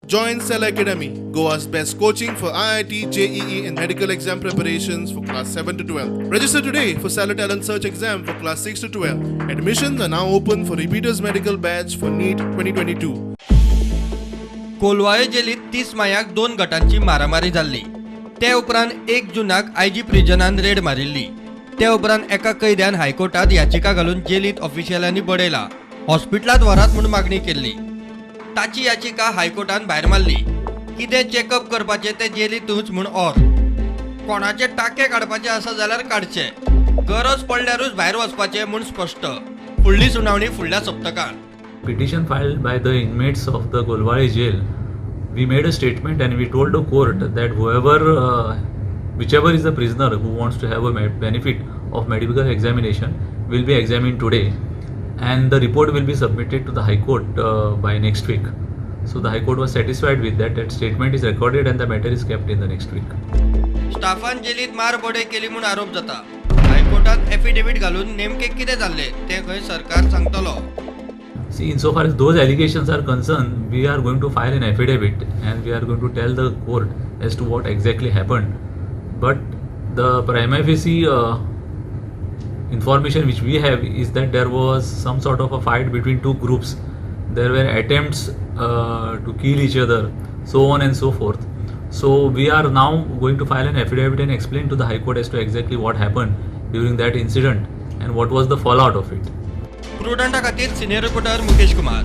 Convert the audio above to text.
Join Cell Academy, Goa's best coaching for IIT, JEE and medical exam preparations for class 7 to 12. Register today for Cell Talent Search exam for class 6 to 12. Admissions are now open for repeaters medical batch for NEET 2022. Colvale जेलीत 30 मायाक 2 गटांची मारामारी जाल्ली. ते उपरांत 1 जूनाक IG प्रिजनान red मारिल्ली. ते उपरांत एका कैद्यान हायकोर्टात याचिका घालून जेलीत ऑफिशियलांनी बडयला. हॉस्पिटलात व्हरात म्हूण मागणी केल्ली. ताची याचिका हायकोर्टान भायर मारली. कितें चेकअप करपाचें ते जेलीतूच म्हूण ऑर. कोणाचे टाके काडपाचे आसा जाल्यार काडचे. गरज पडल्यारूच भायर वचपाचें म्हूण स्पश्ट. फुडली सुनावणी फुडल्या सप्तकांत. Petition filed by the inmates of the Kolwale jail, we made a statement and we told the court that whichever is the prisoner who wants to have a benefit of medical examination will be examined today, and the report will be submitted to the High Court by next week. So the High Court was satisfied with that. That statement is recorded and the matter is kept in the next week. स्टाफान जेलीत मारबोडे केली म्हूण आरोप जाता. हायकोर्टात affidavit घालून नेमके कितें जाल्ले तें खंय सरकार सांगतलो. See, insofar as those allegations are concerned, we are going to file an affidavit and we are going to tell the court as to what exactly happened. But the prima facie information which we have is that there was some sort of a fight between two groups. There were attempts to kill each other, so on and so forth. So we are now going to file an affidavit and explain to the High Court as to exactly what happened during that incident and what was the fallout of it. प्रुडंटा खातीर senior reporter Mukesh Kumar.